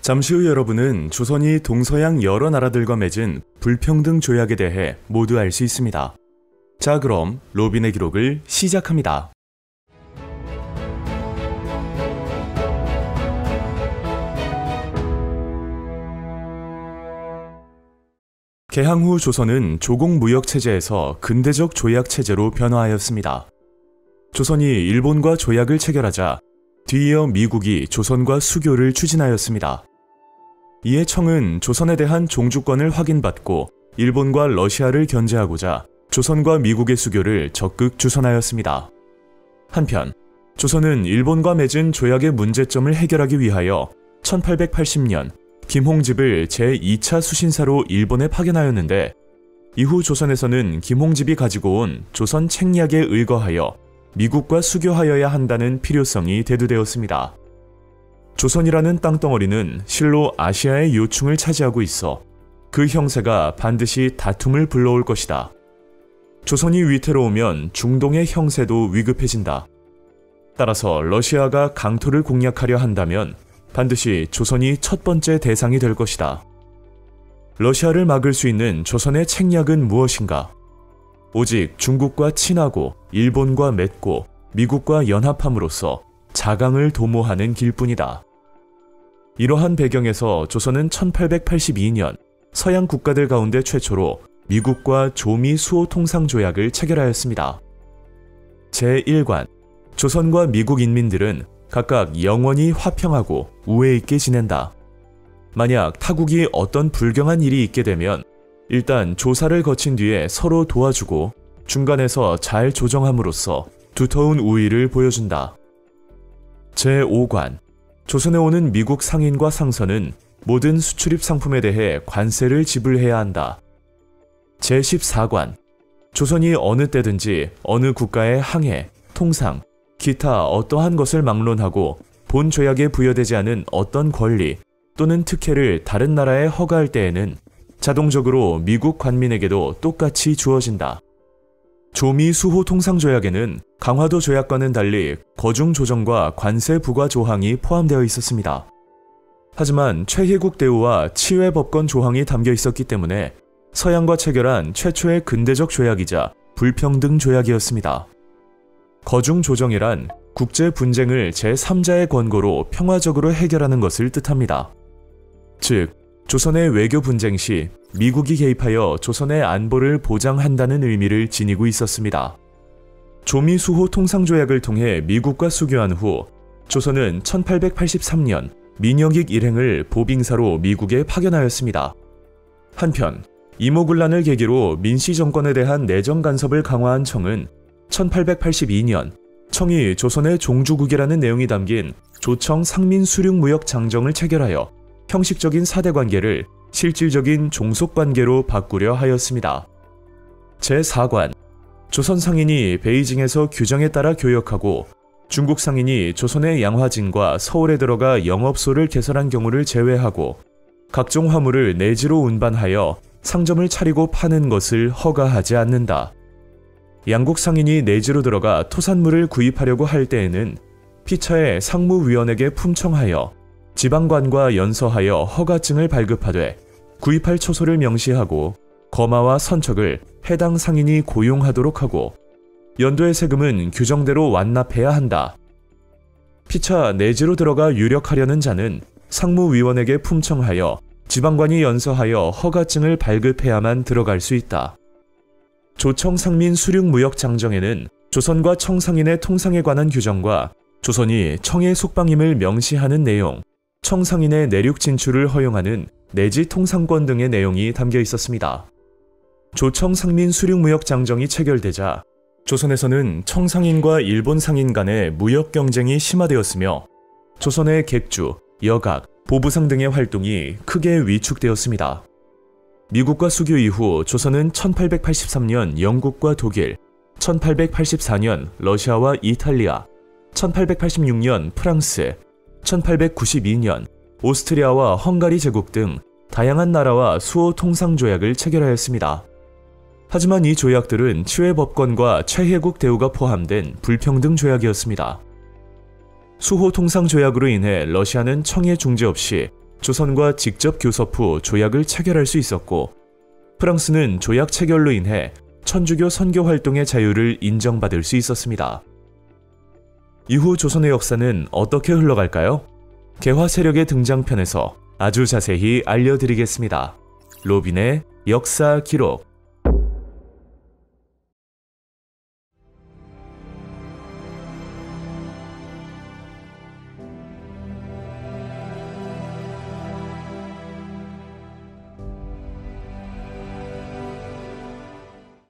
잠시 후 여러분은 조선이 동서양 여러 나라들과 맺은 불평등 조약에 대해 모두 알 수 있습니다. 자, 그럼 로빈의 기록을 시작합니다. 개항 후 조선은 조공무역체제에서 근대적 조약체제로 변화하였습니다. 조선이 일본과 조약을 체결하자 뒤이어 미국이 조선과 수교를 추진하였습니다. 이에 청은 조선에 대한 종주권을 확인받고 일본과 러시아를 견제하고자 조선과 미국의 수교를 적극 주선하였습니다. 한편 조선은 일본과 맺은 조약의 문제점을 해결하기 위하여 1880년 김홍집을 제2차 수신사로 일본에 파견하였는데, 이후 조선에서는 김홍집이 가지고 온 조선 책략에 의거하여 미국과 수교하여야 한다는 필요성이 대두되었습니다. 조선이라는 땅덩어리는 실로 아시아의 요충을 차지하고 있어 그 형세가 반드시 다툼을 불러올 것이다. 조선이 위태로우면 중동의 형세도 위급해진다. 따라서 러시아가 강토를 공략하려 한다면 반드시 조선이 첫 번째 대상이 될 것이다. 러시아를 막을 수 있는 조선의 책략은 무엇인가? 오직 중국과 친하고 일본과 맺고 미국과 연합함으로써 자강을 도모하는 길뿐이다. 이러한 배경에서 조선은 1882년 서양 국가들 가운데 최초로 미국과 조미 수호 통상 조약을 체결하였습니다. 제1관, 조선과 미국 인민들은 각각 영원히 화평하고 우애 있게 지낸다. 만약 타국이 어떤 불경한 일이 있게 되면 일단 조사를 거친 뒤에 서로 도와주고 중간에서 잘 조정함으로써 두터운 우위를 보여준다. 제5관, 조선에 오는 미국 상인과 상선은 모든 수출입 상품에 대해 관세를 지불해야 한다. 제14관, 조선이 어느 때든지 어느 국가의 항해, 통상, 기타 어떠한 것을 막론하고 본 조약에 부여되지 않은 어떤 권리 또는 특혜를 다른 나라에 허가할 때에는 자동적으로 미국 관민에게도 똑같이 주어진다. 조미 수호 통상 조약에는 강화도 조약과는 달리 거중 조정과 관세 부과 조항이 포함되어 있었습니다. 하지만 최혜국 대우와 치외 법권 조항이 담겨 있었기 때문에 서양과 체결한 최초의 근대적 조약이자 불평등 조약이었습니다. 거중 조정이란 국제 분쟁을 제3자의 권고로 평화적으로 해결하는 것을 뜻합니다. 즉, 조선의 외교 분쟁 시 미국이 개입하여 조선의 안보를 보장한다는 의미를 지니고 있었습니다. 조미 수호 통상 조약을 통해 미국과 수교한 후 조선은 1883년 민영익 일행을 보빙사로 미국에 파견하였습니다. 한편 이모군란을 계기로 민씨 정권에 대한 내정 간섭을 강화한 청은 1882년 청이 조선의 종주국이라는 내용이 담긴 조청 상민수륙무역 장정을 체결하여 형식적인 사대관계를 실질적인 종속관계로 바꾸려 하였습니다. 제4관, 조선 상인이 베이징에서 규정에 따라 교역하고 중국 상인이 조선의 양화진과 서울에 들어가 영업소를 개설한 경우를 제외하고 각종 화물을 내지로 운반하여 상점을 차리고 파는 것을 허가하지 않는다. 양국 상인이 내지로 들어가 토산물을 구입하려고 할 때에는 피차에 상무위원에게 품청하여 지방관과 연서하여 허가증을 발급하되 구입할 초소를 명시하고 거마와 선척을 해당 상인이 고용하도록 하고 연도의 세금은 규정대로 완납해야 한다. 피차 내지로 들어가 유력하려는 자는 상무위원에게 품청하여 지방관이 연서하여 허가증을 발급해야만 들어갈 수 있다. 조청상민 수륙무역장정에는 조선과 청상인의 통상에 관한 규정과 조선이 청의 속방임을 명시하는 내용, 청상인의 내륙 진출을 허용하는 내지 통상권 등의 내용이 담겨 있었습니다. 조청상민 수륙무역장정이 체결되자 조선에서는 청상인과 일본 상인 간의 무역 경쟁이 심화되었으며 조선의 객주, 여각, 보부상 등의 활동이 크게 위축되었습니다. 미국과 수교 이후 조선은 1883년 영국과 독일, 1884년 러시아와 이탈리아, 1886년 프랑스, 1892년 오스트리아와 헝가리 제국 등 다양한 나라와 수호 통상 조약을 체결하였습니다. 하지만 이 조약들은 치외 법권과 최혜국 대우가 포함된 불평등 조약이었습니다. 수호 통상 조약으로 인해 러시아는 청의 중재 없이 조선과 직접 교섭 후 조약을 체결할 수 있었고, 프랑스는 조약 체결로 인해 천주교 선교 활동의 자유를 인정받을 수 있었습니다. 이후 조선의 역사는 어떻게 흘러갈까요? 개화 세력의 등장편에서 아주 자세히 알려드리겠습니다. 로빈의 역사 기록.